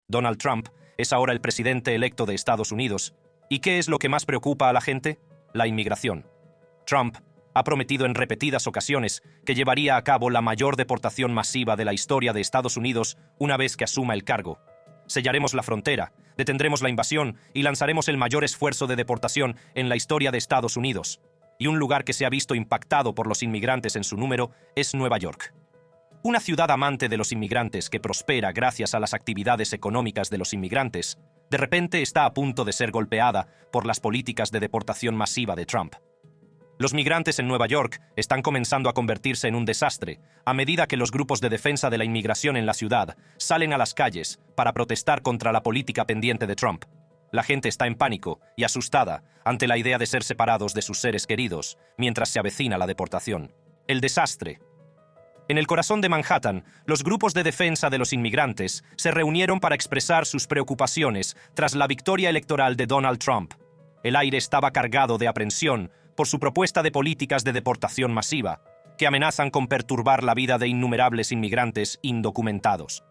Donald Trump es ahora el presidente electo de Estados Unidos. ¿Y qué es lo que más preocupa a la gente? La inmigración. Trump ha prometido en repetidas ocasiones que llevaría a cabo la mayor deportación masiva de la historia de Estados Unidos una vez que asuma el cargo. Sellaremos la frontera, detendremos la invasión y lanzaremos el mayor esfuerzo de deportación en la historia de Estados Unidos. Y un lugar que se ha visto impactado por los inmigrantes en su número es Nueva York. Una ciudad amante de los inmigrantes que prospera gracias a las actividades económicas de los inmigrantes, de repente está a punto de ser golpeada por las políticas de deportación masiva de Trump. Los migrantes en Nueva York están comenzando a convertirse en un desastre a medida que los grupos de defensa de la inmigración en la ciudad salen a las calles para protestar contra la política pendiente de Trump. La gente está en pánico y asustada ante la idea de ser separados de sus seres queridos mientras se avecina la deportación. El desastre. En el corazón de Manhattan, los grupos de defensa de los inmigrantes se reunieron para expresar sus preocupaciones tras la victoria electoral de Donald Trump. El aire estaba cargado de aprensión por su propuesta de políticas de deportación masiva, que amenazan con perturbar la vida de innumerables inmigrantes indocumentados.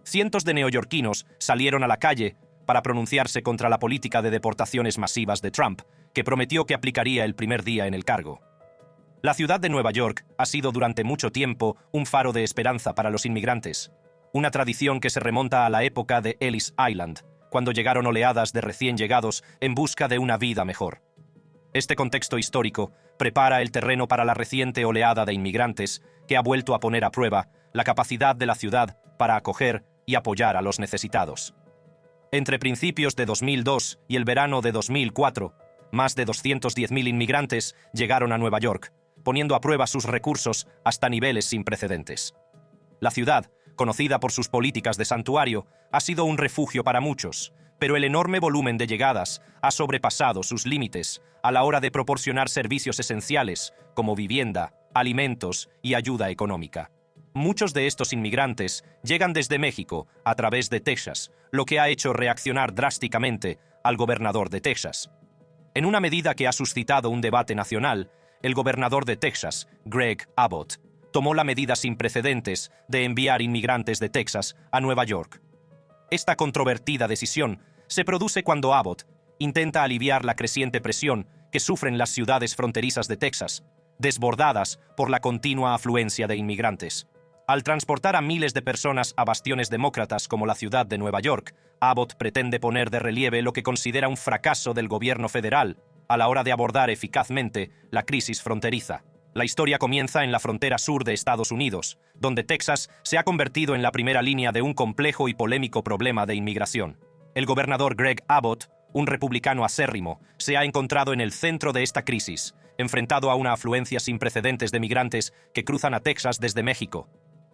Cientos de neoyorquinos salieron a la calle para pronunciarse contra la política de deportaciones masivas de Trump, que prometió que aplicaría el primer día en el cargo. La ciudad de Nueva York ha sido durante mucho tiempo un faro de esperanza para los inmigrantes, una tradición que se remonta a la época de Ellis Island, cuando llegaron oleadas de recién llegados en busca de una vida mejor. Este contexto histórico prepara el terreno para la reciente oleada de inmigrantes que ha vuelto a poner a prueba la capacidad de la ciudad para acoger y apoyar a los necesitados. Entre principios de 2002 y el verano de 2004, más de 210.000 inmigrantes llegaron a Nueva York, poniendo a prueba sus recursos hasta niveles sin precedentes. La ciudad, conocida por sus políticas de santuario, ha sido un refugio para muchos, pero el enorme volumen de llegadas ha sobrepasado sus límites a la hora de proporcionar servicios esenciales como vivienda, alimentos y ayuda económica. Muchos de estos inmigrantes llegan desde México a través de Texas, lo que ha hecho reaccionar drásticamente al gobernador de Texas. En una medida que ha suscitado un debate nacional, el gobernador de Texas, Greg Abbott, tomó la medida sin precedentes de enviar inmigrantes de Texas a Nueva York. Esta controvertida decisión se produce cuando Abbott intenta aliviar la creciente presión que sufren las ciudades fronterizas de Texas, desbordadas por la continua afluencia de inmigrantes. Al transportar a miles de personas a bastiones demócratas como la ciudad de Nueva York, Abbott pretende poner de relieve lo que considera un fracaso del gobierno federal a la hora de abordar eficazmente la crisis fronteriza. La historia comienza en la frontera sur de Estados Unidos, donde Texas se ha convertido en la primera línea de un complejo y polémico problema de inmigración. El gobernador Greg Abbott, un republicano acérrimo, se ha encontrado en el centro de esta crisis, enfrentado a una afluencia sin precedentes de migrantes que cruzan a Texas desde México.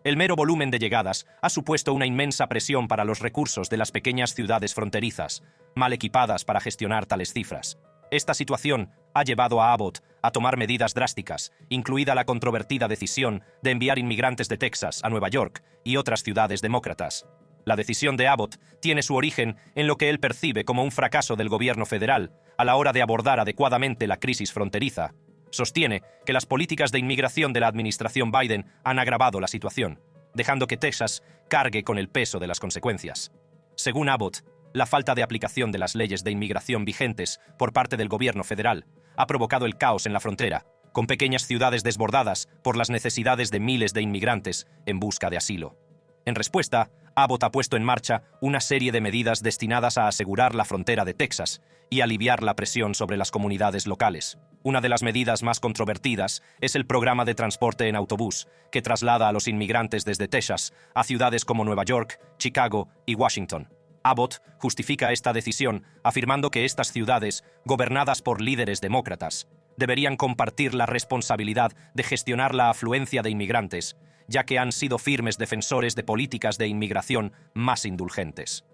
El mero volumen de llegadas ha supuesto una inmensa presión para los recursos de las pequeñas ciudades fronterizas, mal equipadas para gestionar tales cifras. Esta situación ha llevado a Abbott a tomar medidas drásticas, incluida la controvertida decisión de enviar inmigrantes de Texas a Nueva York y otras ciudades demócratas. La decisión de Abbott tiene su origen en lo que él percibe como un fracaso del gobierno federal a la hora de abordar adecuadamente la crisis fronteriza. Sostiene que las políticas de inmigración de la administración Biden han agravado la situación, dejando que Texas cargue con el peso de las consecuencias. Según Abbott, la falta de aplicación de las leyes de inmigración vigentes por parte del gobierno federal ha provocado el caos en la frontera, con pequeñas ciudades desbordadas por las necesidades de miles de inmigrantes en busca de asilo. En respuesta, Abbott ha puesto en marcha una serie de medidas destinadas a asegurar la frontera de Texas y aliviar la presión sobre las comunidades locales. Una de las medidas más controvertidas es el programa de transporte en autobús, que traslada a los inmigrantes desde Texas a ciudades como Nueva York, Chicago y Washington. Abbott justifica esta decisión afirmando que estas ciudades, gobernadas por líderes demócratas, deberían compartir la responsabilidad de gestionar la afluencia de inmigrantes, ya que han sido firmes defensores de políticas de inmigración más indulgentes.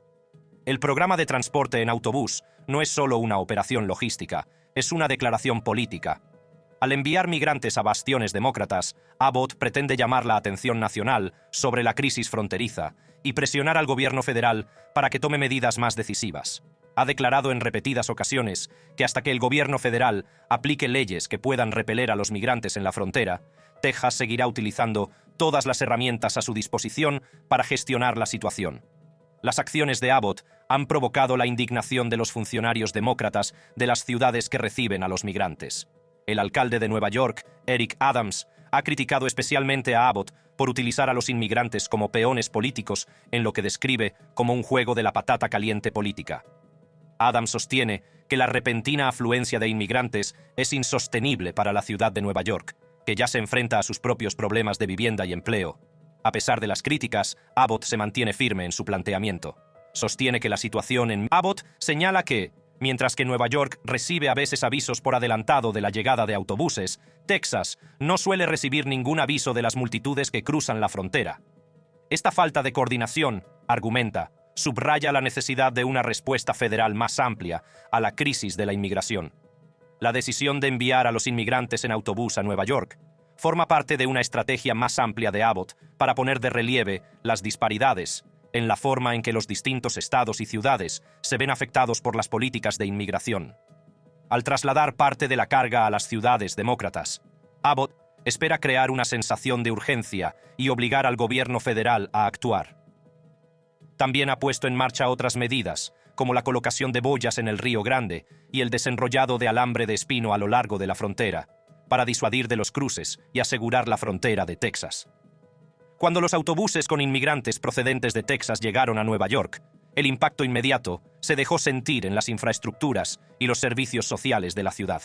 El programa de transporte en autobús no es solo una operación logística, es una declaración política. Al enviar migrantes a bastiones demócratas, Abbott pretende llamar la atención nacional sobre la crisis fronteriza y presionar al gobierno federal para que tome medidas más decisivas. Ha declarado en repetidas ocasiones que hasta que el gobierno federal aplique leyes que puedan repeler a los migrantes en la frontera, Texas seguirá utilizando todas las herramientas a su disposición para gestionar la situación. Las acciones de Abbott han provocado la indignación de los funcionarios demócratas de las ciudades que reciben a los migrantes. El alcalde de Nueva York, Eric Adams, ha criticado especialmente a Abbott por utilizar a los inmigrantes como peones políticos en lo que describe como un juego de la patata caliente política. Adams sostiene que la repentina afluencia de inmigrantes es insostenible para la ciudad de Nueva York, que ya se enfrenta a sus propios problemas de vivienda y empleo. A pesar de las críticas, Abbott se mantiene firme en su planteamiento. Sostiene que la situación en Abbott señala que, mientras que Nueva York recibe a veces avisos por adelantado de la llegada de autobuses, Texas no suele recibir ningún aviso de las multitudes que cruzan la frontera. Esta falta de coordinación, argumenta, subraya la necesidad de una respuesta federal más amplia a la crisis de la inmigración. La decisión de enviar a los inmigrantes en autobús a Nueva York forma parte de una estrategia más amplia de Abbott para poner de relieve las disparidades en la forma en que los distintos estados y ciudades se ven afectados por las políticas de inmigración. Al trasladar parte de la carga a las ciudades demócratas, Abbott espera crear una sensación de urgencia y obligar al gobierno federal a actuar. También ha puesto en marcha otras medidas, como la colocación de boyas en el Río Grande y el desenrollado de alambre de espino a lo largo de la frontera, para disuadir de los cruces y asegurar la frontera de Texas. Cuando los autobuses con inmigrantes procedentes de Texas llegaron a Nueva York, el impacto inmediato se dejó sentir en las infraestructuras y los servicios sociales de la ciudad.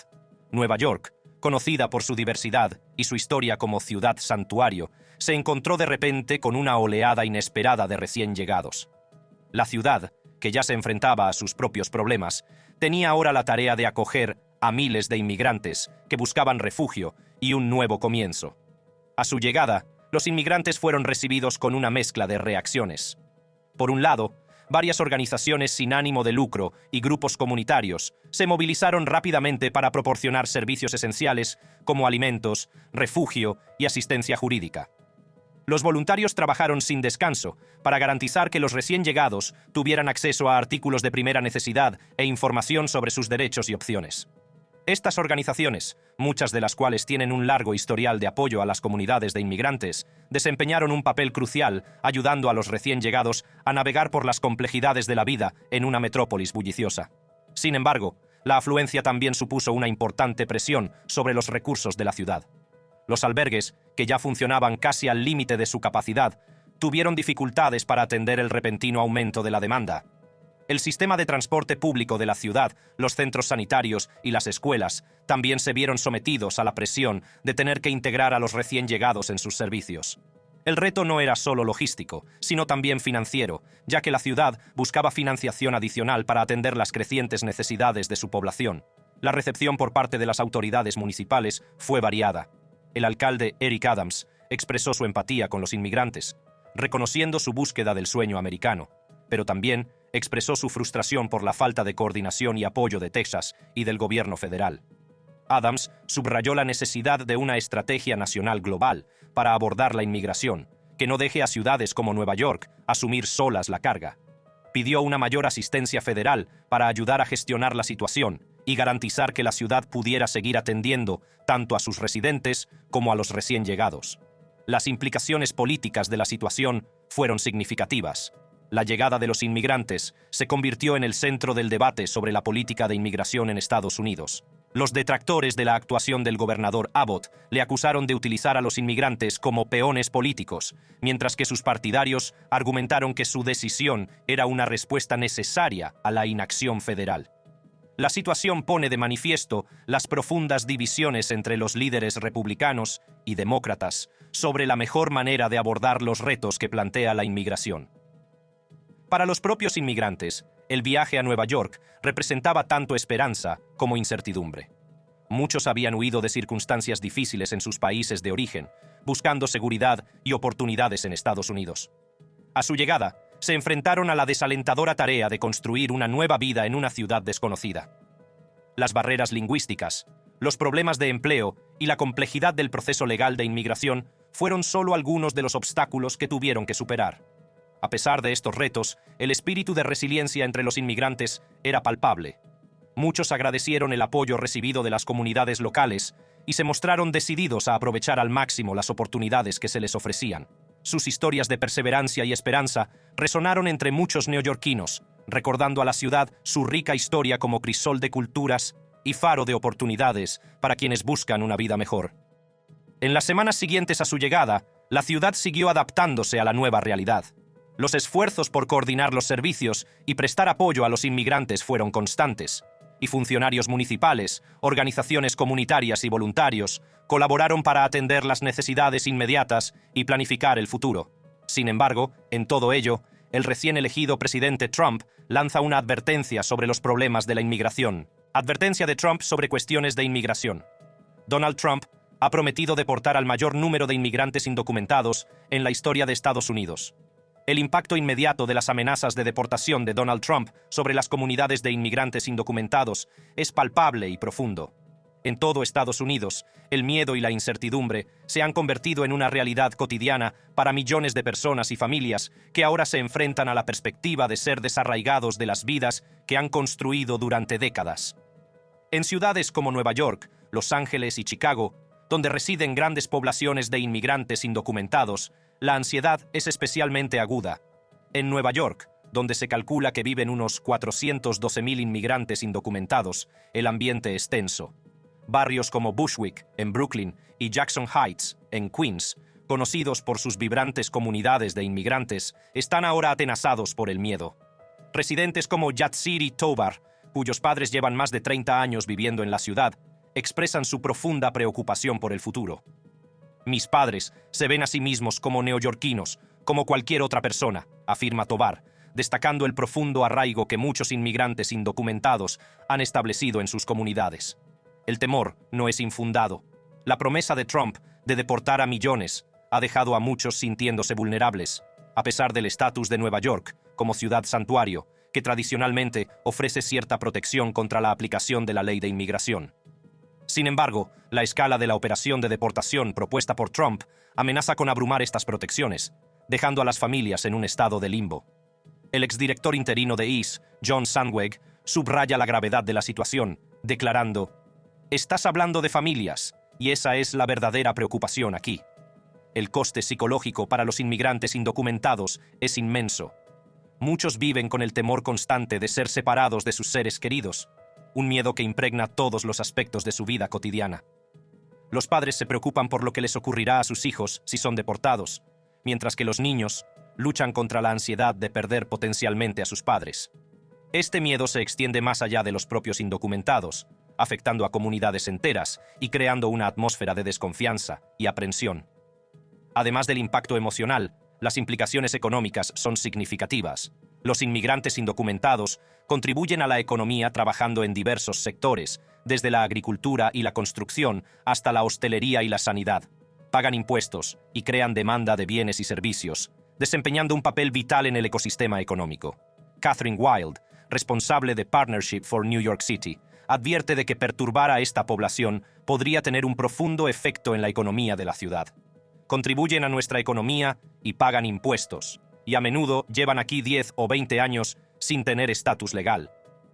Nueva York, conocida por su diversidad y su historia como ciudad santuario, se encontró de repente con una oleada inesperada de recién llegados. La ciudad, que ya se enfrentaba a sus propios problemas, tenía ahora la tarea de acoger a miles de inmigrantes que buscaban refugio y un nuevo comienzo. A su llegada, los inmigrantes fueron recibidos con una mezcla de reacciones. Por un lado, varias organizaciones sin ánimo de lucro y grupos comunitarios se movilizaron rápidamente para proporcionar servicios esenciales como alimentos, refugio y asistencia jurídica. Los voluntarios trabajaron sin descanso para garantizar que los recién llegados tuvieran acceso a artículos de primera necesidad e información sobre sus derechos y opciones. Estas organizaciones, muchas de las cuales tienen un largo historial de apoyo a las comunidades de inmigrantes, desempeñaron un papel crucial ayudando a los recién llegados a navegar por las complejidades de la vida en una metrópolis bulliciosa. Sin embargo, la afluencia también supuso una importante presión sobre los recursos de la ciudad. Los albergues, que ya funcionaban casi al límite de su capacidad, tuvieron dificultades para atender el repentino aumento de la demanda. El sistema de transporte público de la ciudad, los centros sanitarios y las escuelas también se vieron sometidos a la presión de tener que integrar a los recién llegados en sus servicios. El reto no era solo logístico, sino también financiero, ya que la ciudad buscaba financiación adicional para atender las crecientes necesidades de su población. La recepción por parte de las autoridades municipales fue variada. El alcalde Eric Adams expresó su empatía con los inmigrantes, reconociendo su búsqueda del sueño americano, pero también expresó su frustración por la falta de coordinación y apoyo de Texas y del gobierno federal. Adams subrayó la necesidad de una estrategia nacional global para abordar la inmigración, que no deje a ciudades como Nueva York asumir solas la carga. Pidió una mayor asistencia federal para ayudar a gestionar la situación y garantizar que la ciudad pudiera seguir atendiendo tanto a sus residentes como a los recién llegados. Las implicaciones políticas de la situación fueron significativas. La llegada de los inmigrantes se convirtió en el centro del debate sobre la política de inmigración en Estados Unidos. Los detractores de la actuación del gobernador Abbott le acusaron de utilizar a los inmigrantes como peones políticos, mientras que sus partidarios argumentaron que su decisión era una respuesta necesaria a la inacción federal. La situación pone de manifiesto las profundas divisiones entre los líderes republicanos y demócratas sobre la mejor manera de abordar los retos que plantea la inmigración. Para los propios inmigrantes, el viaje a Nueva York representaba tanto esperanza como incertidumbre. Muchos habían huido de circunstancias difíciles en sus países de origen, buscando seguridad y oportunidades en Estados Unidos. A su llegada, se enfrentaron a la desalentadora tarea de construir una nueva vida en una ciudad desconocida. Las barreras lingüísticas, los problemas de empleo y la complejidad del proceso legal de inmigración fueron solo algunos de los obstáculos que tuvieron que superar. A pesar de estos retos, el espíritu de resiliencia entre los inmigrantes era palpable. Muchos agradecieron el apoyo recibido de las comunidades locales y se mostraron decididos a aprovechar al máximo las oportunidades que se les ofrecían. Sus historias de perseverancia y esperanza resonaron entre muchos neoyorquinos, recordando a la ciudad su rica historia como crisol de culturas y faro de oportunidades para quienes buscan una vida mejor. En las semanas siguientes a su llegada, la ciudad siguió adaptándose a la nueva realidad. Los esfuerzos por coordinar los servicios y prestar apoyo a los inmigrantes fueron constantes, y funcionarios municipales, organizaciones comunitarias y voluntarios colaboraron para atender las necesidades inmediatas y planificar el futuro. Sin embargo, en todo ello, el recién elegido presidente Trump lanza una advertencia sobre los problemas de la inmigración. Advertencia de Trump sobre cuestiones de inmigración. Donald Trump ha prometido deportar al mayor número de inmigrantes indocumentados en la historia de Estados Unidos. El impacto inmediato de las amenazas de deportación de Donald Trump sobre las comunidades de inmigrantes indocumentados es palpable y profundo. En todo Estados Unidos, el miedo y la incertidumbre se han convertido en una realidad cotidiana para millones de personas y familias que ahora se enfrentan a la perspectiva de ser desarraigados de las vidas que han construido durante décadas. En ciudades como Nueva York, Los Ángeles y Chicago, donde residen grandes poblaciones de inmigrantes indocumentados, la ansiedad es especialmente aguda. En Nueva York, donde se calcula que viven unos 412.000 inmigrantes indocumentados, el ambiente es tenso. Barrios como Bushwick, en Brooklyn, y Jackson Heights, en Queens, conocidos por sus vibrantes comunidades de inmigrantes, están ahora atenazados por el miedo. Residentes como Yatsiri Tovar, cuyos padres llevan más de 30 años viviendo en la ciudad, expresan su profunda preocupación por el futuro. Mis padres se ven a sí mismos como neoyorquinos, como cualquier otra persona, afirma Tovar, destacando el profundo arraigo que muchos inmigrantes indocumentados han establecido en sus comunidades. El temor no es infundado. La promesa de Trump de deportar a millones ha dejado a muchos sintiéndose vulnerables, a pesar del estatus de Nueva York como ciudad santuario, que tradicionalmente ofrece cierta protección contra la aplicación de la ley de inmigración. Sin embargo, la escala de la operación de deportación propuesta por Trump amenaza con abrumar estas protecciones, dejando a las familias en un estado de limbo. El exdirector interino de ICE, John Sandweg, subraya la gravedad de la situación, declarando: «Estás hablando de familias, y esa es la verdadera preocupación aquí. El coste psicológico para los inmigrantes indocumentados es inmenso. Muchos viven con el temor constante de ser separados de sus seres queridos, un miedo que impregna todos los aspectos de su vida cotidiana. Los padres se preocupan por lo que les ocurrirá a sus hijos si son deportados, mientras que los niños luchan contra la ansiedad de perder potencialmente a sus padres. Este miedo se extiende más allá de los propios indocumentados, afectando a comunidades enteras y creando una atmósfera de desconfianza y aprensión. Además del impacto emocional, las implicaciones económicas son significativas. Los inmigrantes indocumentados contribuyen a la economía trabajando en diversos sectores, desde la agricultura y la construcción hasta la hostelería y la sanidad. Pagan impuestos y crean demanda de bienes y servicios, desempeñando un papel vital en el ecosistema económico. Catherine Wild, responsable de Partnership for New York City, advierte de que perturbar a esta población podría tener un profundo efecto en la economía de la ciudad. Contribuyen a nuestra economía y pagan impuestos, y a menudo llevan aquí 10 o 20 años sin tener estatus legal,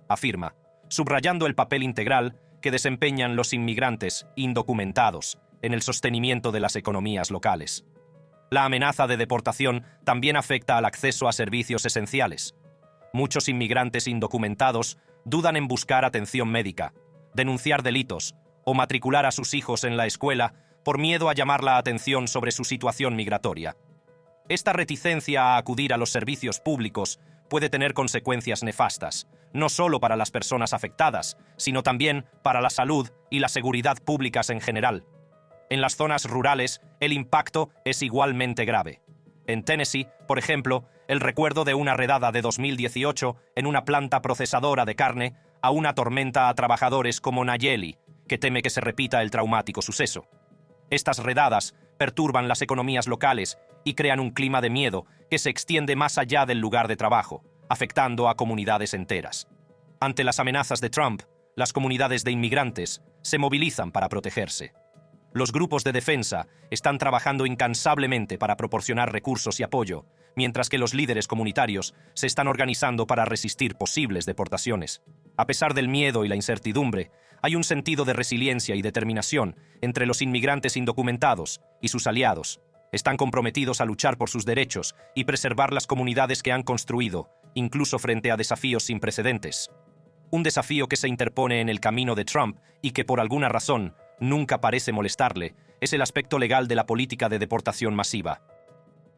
afirma, subrayando el papel integral que desempeñan los inmigrantes indocumentados en el sostenimiento de las economías locales. La amenaza de deportación también afecta al acceso a servicios esenciales. Muchos inmigrantes indocumentados dudan en buscar atención médica, denunciar delitos o matricular a sus hijos en la escuela por miedo a llamar la atención sobre su situación migratoria. Esta reticencia a acudir a los servicios públicos puede tener consecuencias nefastas, no solo para las personas afectadas, sino también para la salud y la seguridad públicas en general. En las zonas rurales, el impacto es igualmente grave. En Tennessee, por ejemplo, el recuerdo de una redada de 2018 en una planta procesadora de carne aún atormenta a trabajadores como Nayeli, que teme que se repita el traumático suceso. Estas redadas perturban las economías locales y crean un clima de miedo que se extiende más allá del lugar de trabajo, afectando a comunidades enteras. Ante las amenazas de Trump, las comunidades de inmigrantes se movilizan para protegerse. Los grupos de defensa están trabajando incansablemente para proporcionar recursos y apoyo, mientras que los líderes comunitarios se están organizando para resistir posibles deportaciones. A pesar del miedo y la incertidumbre, hay un sentido de resiliencia y determinación entre los inmigrantes indocumentados y sus aliados. Están comprometidos a luchar por sus derechos y preservar las comunidades que han construido, incluso frente a desafíos sin precedentes. Un desafío que se interpone en el camino de Trump y que por alguna razón nunca parece molestarle es el aspecto legal de la política de deportación masiva.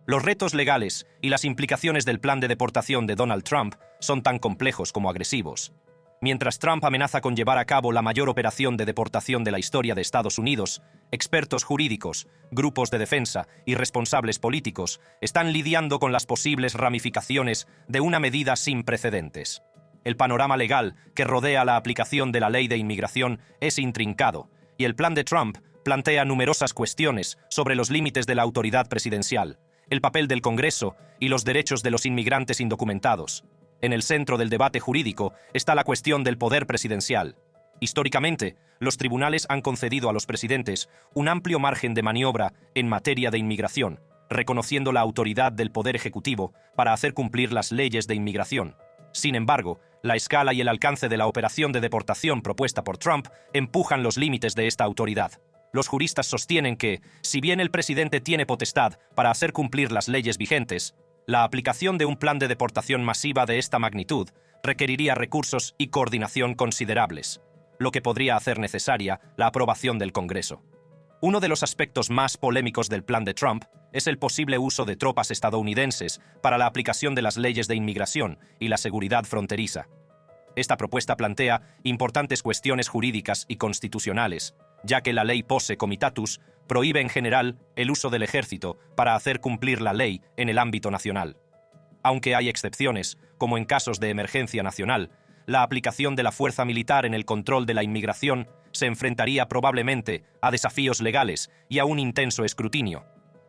Los retos legales y las implicaciones del plan de deportación de Donald Trump son tan complejos como agresivos. Mientras Trump amenaza con llevar a cabo la mayor operación de deportación de la historia de Estados Unidos, expertos jurídicos, grupos de defensa y responsables políticos están lidiando con las posibles ramificaciones de una medida sin precedentes. El panorama legal que rodea la aplicación de la ley de inmigración es intrincado, y el plan de Trump plantea numerosas cuestiones sobre los límites de la autoridad presidencial, el papel del Congreso y los derechos de los inmigrantes indocumentados. En el centro del debate jurídico está la cuestión del poder presidencial. Históricamente, los tribunales han concedido a los presidentes un amplio margen de maniobra en materia de inmigración, reconociendo la autoridad del Poder Ejecutivo para hacer cumplir las leyes de inmigración. Sin embargo, la escala y el alcance de la operación de deportación propuesta por Trump empujan los límites de esta autoridad. Los juristas sostienen que, si bien el presidente tiene potestad para hacer cumplir las leyes vigentes, la aplicación de un plan de deportación masiva de esta magnitud requeriría recursos y coordinación considerables, lo que podría hacer necesaria la aprobación del Congreso. Uno de los aspectos más polémicos del plan de Trump es el posible uso de tropas estadounidenses para la aplicación de las leyes de inmigración y la seguridad fronteriza. Esta propuesta plantea importantes cuestiones jurídicas y constitucionales, ya que la ley Posse Comitatus prohíbe en general el uso del ejército para hacer cumplir la ley en el ámbito nacional. Aunque hay excepciones, como en casos de emergencia nacional, la aplicación de la fuerza militar en el control de la inmigración se enfrentaría probablemente a desafíos legales y a un intenso escrutinio.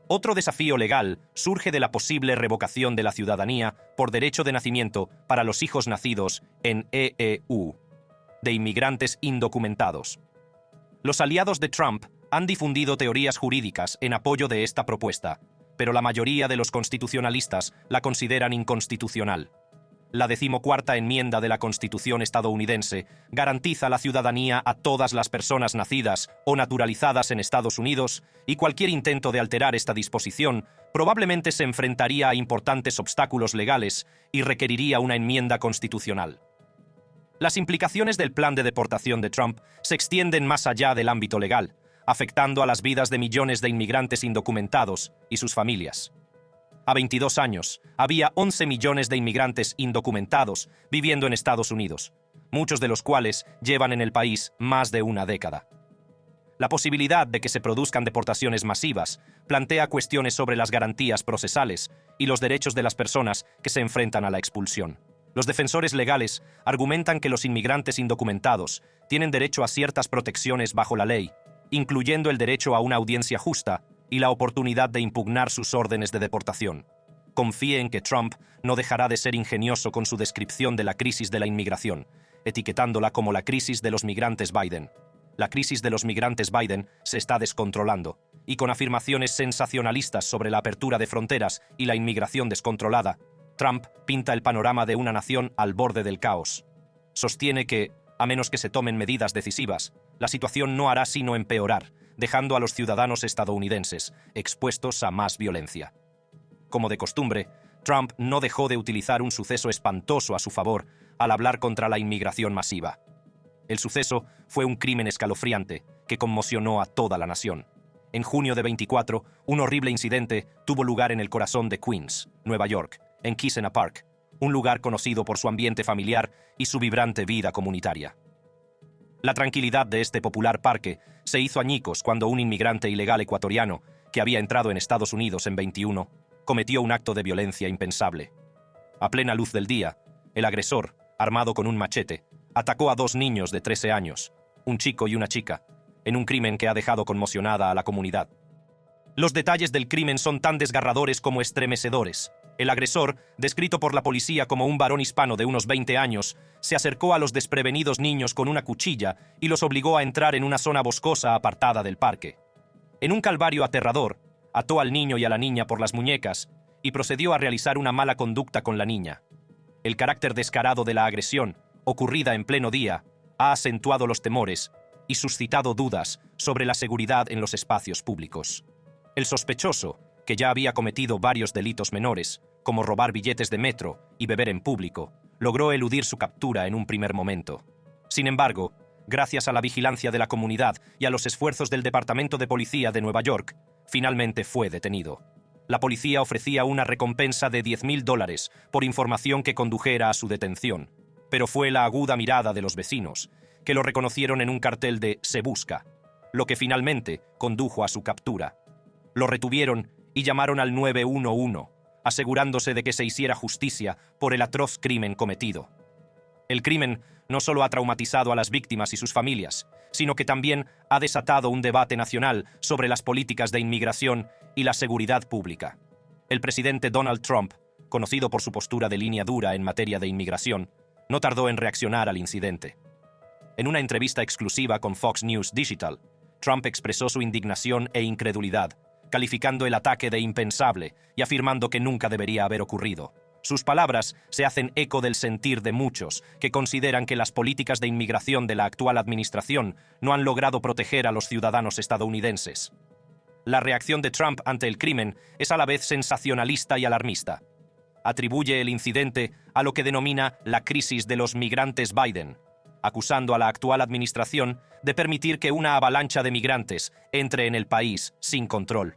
Otro desafío legal surge de la posible revocación de la ciudadanía por derecho de nacimiento para los hijos nacidos en EEU, de inmigrantes indocumentados. Los aliados de Trump han difundido teorías jurídicas en apoyo de esta propuesta, pero la mayoría de los constitucionalistas la consideran inconstitucional. La 14ª enmienda de la Constitución estadounidense garantiza la ciudadanía a todas las personas nacidas o naturalizadas en Estados Unidos, y cualquier intento de alterar esta disposición probablemente se enfrentaría a importantes obstáculos legales y requeriría una enmienda constitucional. Las implicaciones del plan de deportación de Trump se extienden más allá del ámbito legal, afectando a las vidas de millones de inmigrantes indocumentados y sus familias. A 22 años, había 11 millones de inmigrantes indocumentados viviendo en Estados Unidos, muchos de los cuales llevan en el país más de una década. La posibilidad de que se produzcan deportaciones masivas plantea cuestiones sobre las garantías procesales y los derechos de las personas que se enfrentan a la expulsión. Los defensores legales argumentan que los inmigrantes indocumentados tienen derecho a ciertas protecciones bajo la ley, incluyendo el derecho a una audiencia justa y la oportunidad de impugnar sus órdenes de deportación. Confíe en que Trump no dejará de ser ingenioso con su descripción de la crisis de la inmigración, etiquetándola como la crisis de los migrantes Biden. La crisis de los migrantes Biden se está descontrolando, y con afirmaciones sensacionalistas sobre la apertura de fronteras y la inmigración descontrolada, Trump pinta el panorama de una nación al borde del caos. Sostiene que, a menos que se tomen medidas decisivas, la situación no hará sino empeorar, dejando a los ciudadanos estadounidenses expuestos a más violencia. Como de costumbre, Trump no dejó de utilizar un suceso espantoso a su favor al hablar contra la inmigración masiva. El suceso fue un crimen escalofriante que conmocionó a toda la nación. En junio de 24, un horrible incidente tuvo lugar en el corazón de Queens, Nueva York, en Kissena Park, un lugar conocido por su ambiente familiar y su vibrante vida comunitaria. La tranquilidad de este popular parque se hizo añicos cuando un inmigrante ilegal ecuatoriano, que había entrado en Estados Unidos en 21, cometió un acto de violencia impensable. A plena luz del día, el agresor, armado con un machete, atacó a 2 niños de 13 años, un chico y una chica, en un crimen que ha dejado conmocionada a la comunidad. Los detalles del crimen son tan desgarradores como estremecedores. El agresor, descrito por la policía como un varón hispano de unos 20 años, se acercó a los desprevenidos niños con una cuchilla y los obligó a entrar en una zona boscosa apartada del parque. En un calvario aterrador, ató al niño y a la niña por las muñecas y procedió a realizar una mala conducta con la niña. El carácter descarado de la agresión, ocurrida en pleno día, ha acentuado los temores y suscitado dudas sobre la seguridad en los espacios públicos. El sospechoso, que ya había cometido varios delitos menores, como robar billetes de metro y beber en público, logró eludir su captura en un primer momento. Sin embargo, gracias a la vigilancia de la comunidad y a los esfuerzos del Departamento de Policía de Nueva York, finalmente fue detenido. La policía ofrecía una recompensa de $10,000 por información que condujera a su detención, pero fue la aguda mirada de los vecinos, que lo reconocieron en un cartel de "Se busca", lo que finalmente condujo a su captura. Lo retuvieron y llamaron al 911, asegurándose de que se hiciera justicia por el atroz crimen cometido. El crimen no solo ha traumatizado a las víctimas y sus familias, sino que también ha desatado un debate nacional sobre las políticas de inmigración y la seguridad pública. El presidente Donald Trump, conocido por su postura de línea dura en materia de inmigración, no tardó en reaccionar al incidente. En una entrevista exclusiva con Fox News Digital, Trump expresó su indignación e incredulidad, calificando el ataque de impensable y afirmando que nunca debería haber ocurrido. Sus palabras se hacen eco del sentir de muchos que consideran que las políticas de inmigración de la actual administración no han logrado proteger a los ciudadanos estadounidenses. La reacción de Trump ante el crimen es a la vez sensacionalista y alarmista. Atribuye el incidente a lo que denomina la crisis de los migrantes Biden, acusando a la actual administración de permitir que una avalancha de migrantes entre en el país sin control.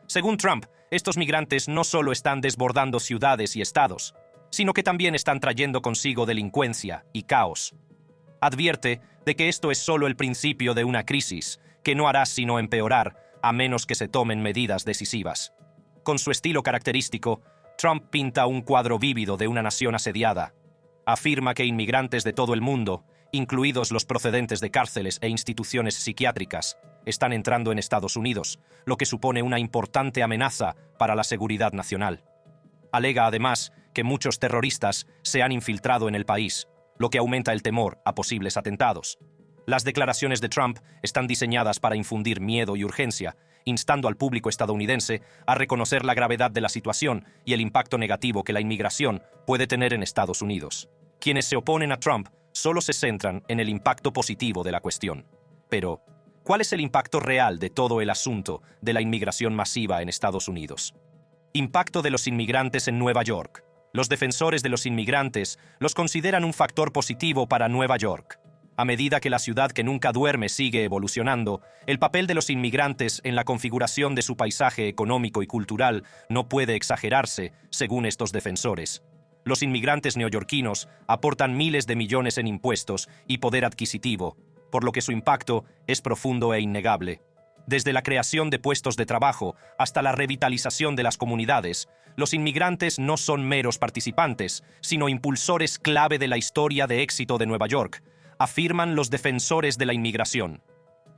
Según Trump, estos migrantes no solo están desbordando ciudades y estados, sino que también están trayendo consigo delincuencia y caos. Advierte de que esto es solo el principio de una crisis que no hará sino empeorar a menos que se tomen medidas decisivas. Con su estilo característico, Trump pinta un cuadro vívido de una nación asediada. Afirma que inmigrantes de todo el mundo, incluidos los procedentes de cárceles e instituciones psiquiátricas, están entrando en Estados Unidos, lo que supone una importante amenaza para la seguridad nacional. Alega además que muchos terroristas se han infiltrado en el país, lo que aumenta el temor a posibles atentados. Las declaraciones de Trump están diseñadas para infundir miedo y urgencia, instando al público estadounidense a reconocer la gravedad de la situación y el impacto negativo que la inmigración puede tener en Estados Unidos. Quienes se oponen a Trump solo se centran en el impacto positivo de la cuestión. Pero, ¿cuál es el impacto real de todo el asunto de la inmigración masiva en Estados Unidos? Impacto de los inmigrantes en Nueva York. Los defensores de los inmigrantes los consideran un factor positivo para Nueva York. A medida que la ciudad que nunca duerme sigue evolucionando, el papel de los inmigrantes en la configuración de su paisaje económico y cultural no puede exagerarse, según estos defensores. Los inmigrantes neoyorquinos aportan miles de millones en impuestos y poder adquisitivo, por lo que su impacto es profundo e innegable. Desde la creación de puestos de trabajo hasta la revitalización de las comunidades, los inmigrantes no son meros participantes, sino impulsores clave de la historia de éxito de Nueva York, afirman los defensores de la inmigración.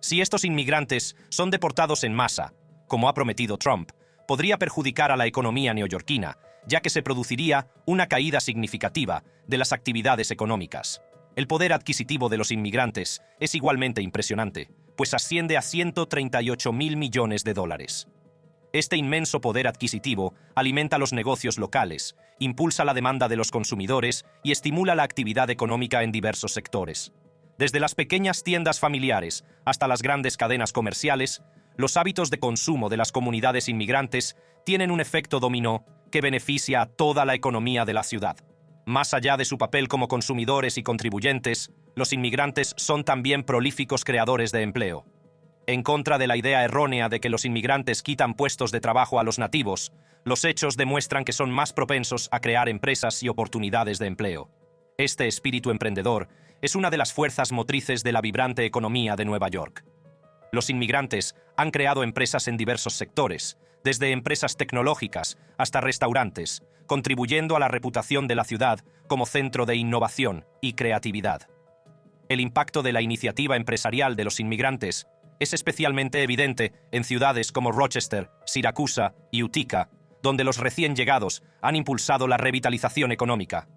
Si estos inmigrantes son deportados en masa, como ha prometido Trump, podría perjudicar a la economía neoyorquina, ya que se produciría una caída significativa de las actividades económicas. El poder adquisitivo de los inmigrantes es igualmente impresionante, pues asciende a $138,000 millones. Este inmenso poder adquisitivo alimenta los negocios locales, impulsa la demanda de los consumidores y estimula la actividad económica en diversos sectores. Desde las pequeñas tiendas familiares hasta las grandes cadenas comerciales, los hábitos de consumo de las comunidades inmigrantes tienen un efecto dominó que beneficia a toda la economía de la ciudad. Más allá de su papel como consumidores y contribuyentes, los inmigrantes son también prolíficos creadores de empleo. En contra de la idea errónea de que los inmigrantes quitan puestos de trabajo a los nativos, los hechos demuestran que son más propensos a crear empresas y oportunidades de empleo. Este espíritu emprendedor es una de las fuerzas motrices de la vibrante economía de Nueva York. Los inmigrantes han creado empresas en diversos sectores, desde empresas tecnológicas hasta restaurantes, contribuyendo a la reputación de la ciudad como centro de innovación y creatividad. El impacto de la iniciativa empresarial de los inmigrantes es especialmente evidente en ciudades como Rochester, Siracusa y Utica, donde los recién llegados han impulsado la revitalización económica.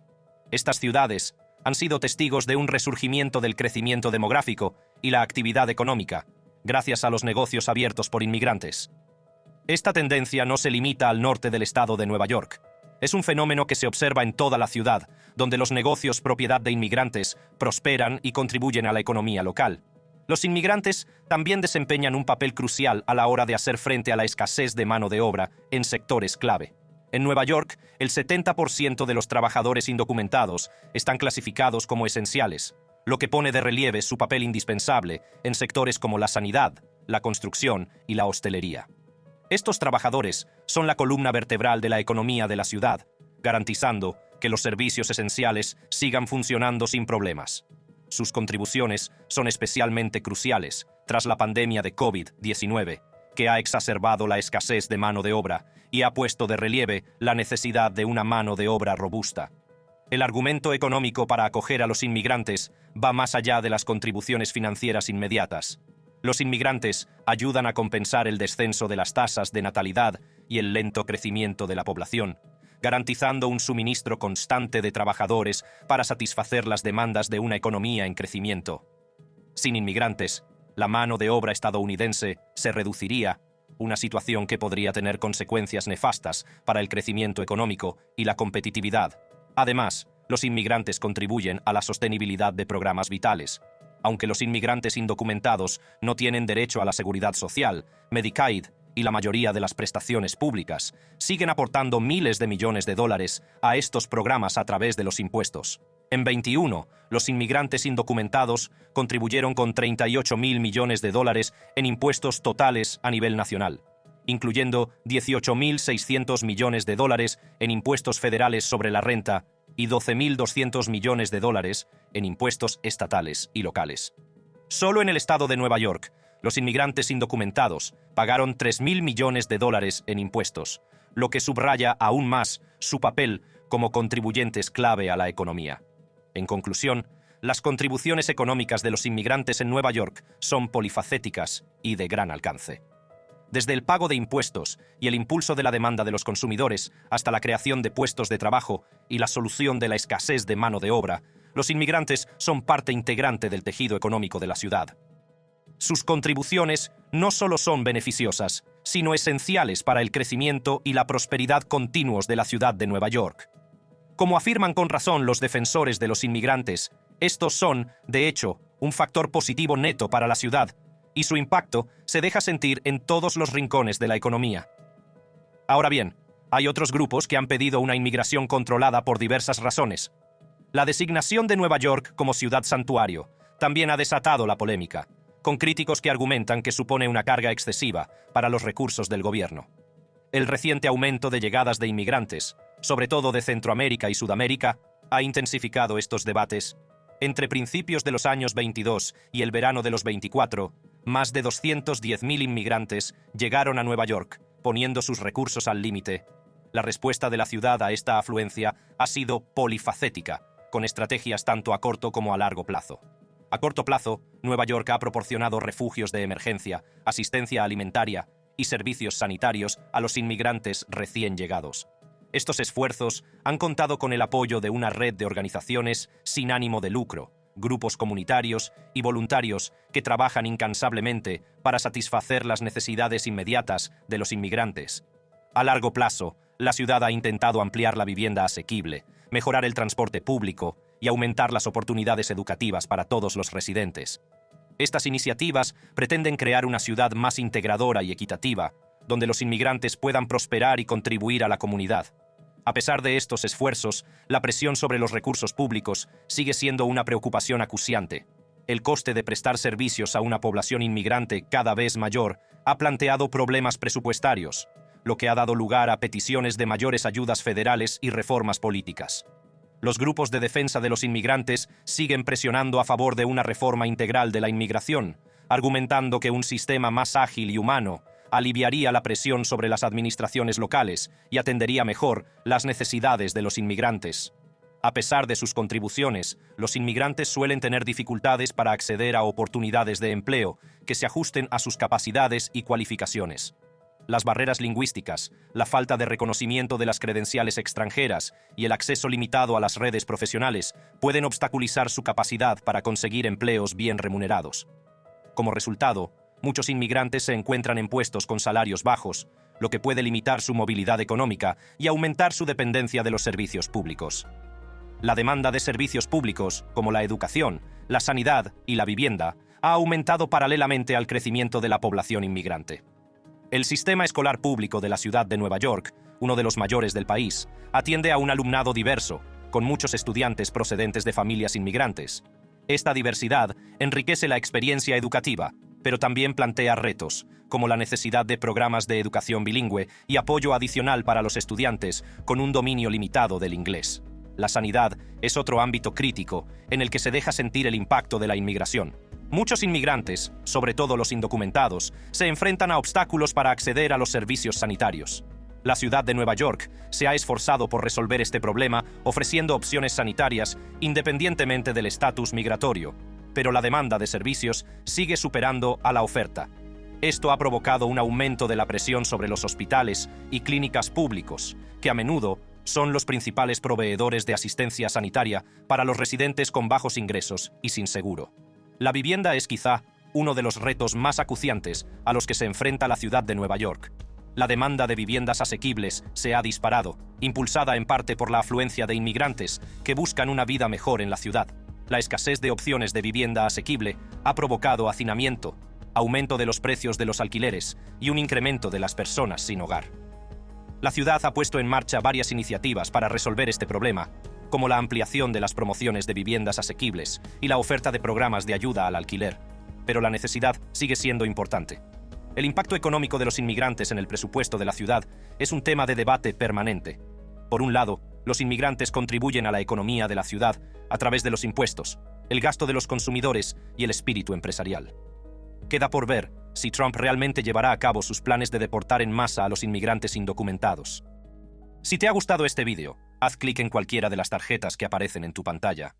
Estas ciudades han sido testigos de un resurgimiento del crecimiento demográfico y la actividad económica, gracias a los negocios abiertos por inmigrantes. Esta tendencia no se limita al norte del estado de Nueva York. Es un fenómeno que se observa en toda la ciudad, donde los negocios propiedad de inmigrantes prosperan y contribuyen a la economía local. Los inmigrantes también desempeñan un papel crucial a la hora de hacer frente a la escasez de mano de obra en sectores clave. En Nueva York, el 70% de los trabajadores indocumentados están clasificados como esenciales, lo que pone de relieve su papel indispensable en sectores como la sanidad, la construcción y la hostelería. Estos trabajadores son la columna vertebral de la economía de la ciudad, garantizando que los servicios esenciales sigan funcionando sin problemas. Sus contribuciones son especialmente cruciales tras la pandemia de COVID-19, que ha exacerbado la escasez de mano de obra y ha puesto de relieve la necesidad de una mano de obra robusta. El argumento económico para acoger a los inmigrantes va más allá de las contribuciones financieras inmediatas. Los inmigrantes ayudan a compensar el descenso de las tasas de natalidad y el lento crecimiento de la población, garantizando un suministro constante de trabajadores para satisfacer las demandas de una economía en crecimiento. Sin inmigrantes, la mano de obra estadounidense se reduciría, una situación que podría tener consecuencias nefastas para el crecimiento económico y la competitividad. Además, los inmigrantes contribuyen a la sostenibilidad de programas vitales. Aunque los inmigrantes indocumentados no tienen derecho a la seguridad social, Medicaid y la mayoría de las prestaciones públicas, siguen aportando miles de millones de dólares a estos programas a través de los impuestos. En 2021, los inmigrantes indocumentados contribuyeron con 38.000 millones de dólares en impuestos totales a nivel nacional, incluyendo 18.600 millones de dólares en impuestos federales sobre la renta y 12.200 millones de dólares en impuestos estatales y locales. Solo en el estado de Nueva York, los inmigrantes indocumentados pagaron 3.000 millones de dólares en impuestos, lo que subraya aún más su papel como contribuyentes clave a la economía. En conclusión, las contribuciones económicas de los inmigrantes en Nueva York son polifacéticas y de gran alcance. Desde el pago de impuestos y el impulso de la demanda de los consumidores hasta la creación de puestos de trabajo y la solución de la escasez de mano de obra, los inmigrantes son parte integrante del tejido económico de la ciudad. Sus contribuciones no solo son beneficiosas, sino esenciales para el crecimiento y la prosperidad continuos de la ciudad de Nueva York. Como afirman con razón los defensores de los inmigrantes, estos son, de hecho, un factor positivo neto para la ciudad, y su impacto se deja sentir en todos los rincones de la economía. Ahora bien, hay otros grupos que han pedido una inmigración controlada por diversas razones. La designación de Nueva York como ciudad santuario también ha desatado la polémica, con críticos que argumentan que supone una carga excesiva para los recursos del gobierno. El reciente aumento de llegadas de inmigrantes, sobre todo de Centroamérica y Sudamérica, ha intensificado estos debates. Entre principios de los años 22 y el verano de los 24, más de 210.000 inmigrantes llegaron a Nueva York, poniendo sus recursos al límite. La respuesta de la ciudad a esta afluencia ha sido polifacética, con estrategias tanto a corto como a largo plazo. A corto plazo, Nueva York ha proporcionado refugios de emergencia, asistencia alimentaria y servicios sanitarios a los inmigrantes recién llegados. Estos esfuerzos han contado con el apoyo de una red de organizaciones sin ánimo de lucro, grupos comunitarios y voluntarios que trabajan incansablemente para satisfacer las necesidades inmediatas de los inmigrantes. A largo plazo, la ciudad ha intentado ampliar la vivienda asequible, mejorar el transporte público y aumentar las oportunidades educativas para todos los residentes. Estas iniciativas pretenden crear una ciudad más integradora y equitativa, donde los inmigrantes puedan prosperar y contribuir a la comunidad. A pesar de estos esfuerzos, la presión sobre los recursos públicos sigue siendo una preocupación acuciante. El coste de prestar servicios a una población inmigrante cada vez mayor ha planteado problemas presupuestarios, lo que ha dado lugar a peticiones de mayores ayudas federales y reformas políticas. Los grupos de defensa de los inmigrantes siguen presionando a favor de una reforma integral de la inmigración, argumentando que un sistema más ágil y humano aliviaría la presión sobre las administraciones locales y atendería mejor las necesidades de los inmigrantes. A pesar de sus contribuciones, los inmigrantes suelen tener dificultades para acceder a oportunidades de empleo que se ajusten a sus capacidades y cualificaciones. Las barreras lingüísticas, la falta de reconocimiento de las credenciales extranjeras y el acceso limitado a las redes profesionales pueden obstaculizar su capacidad para conseguir empleos bien remunerados. Como resultado, muchos inmigrantes se encuentran en puestos con salarios bajos, lo que puede limitar su movilidad económica y aumentar su dependencia de los servicios públicos. La demanda de servicios públicos, como la educación, la sanidad y la vivienda, ha aumentado paralelamente al crecimiento de la población inmigrante. El sistema escolar público de la ciudad de Nueva York, uno de los mayores del país, atiende a un alumnado diverso, con muchos estudiantes procedentes de familias inmigrantes. Esta diversidad enriquece la experiencia educativa, pero también plantea retos, como la necesidad de programas de educación bilingüe y apoyo adicional para los estudiantes con un dominio limitado del inglés. La sanidad es otro ámbito crítico en el que se deja sentir el impacto de la inmigración. Muchos inmigrantes, sobre todo los indocumentados, se enfrentan a obstáculos para acceder a los servicios sanitarios. La ciudad de Nueva York se ha esforzado por resolver este problema ofreciendo opciones sanitarias independientemente del estatus migratorio, pero la demanda de servicios sigue superando a la oferta. Esto ha provocado un aumento de la presión sobre los hospitales y clínicas públicos, que a menudo son los principales proveedores de asistencia sanitaria para los residentes con bajos ingresos y sin seguro. La vivienda es quizá uno de los retos más acuciantes a los que se enfrenta la ciudad de Nueva York. La demanda de viviendas asequibles se ha disparado, impulsada en parte por la afluencia de inmigrantes que buscan una vida mejor en la ciudad. La escasez de opciones de vivienda asequible ha provocado hacinamiento, aumento de los precios de los alquileres y un incremento de las personas sin hogar. La ciudad ha puesto en marcha varias iniciativas para resolver este problema, como la ampliación de las promociones de viviendas asequibles y la oferta de programas de ayuda al alquiler. Pero la necesidad sigue siendo importante. El impacto económico de los inmigrantes en el presupuesto de la ciudad es un tema de debate permanente. Por un lado, los inmigrantes contribuyen a la economía de la ciudad a través de los impuestos, el gasto de los consumidores y el espíritu empresarial. Queda por ver si Trump realmente llevará a cabo sus planes de deportar en masa a los inmigrantes indocumentados. Si te ha gustado este vídeo, haz clic en cualquiera de las tarjetas que aparecen en tu pantalla.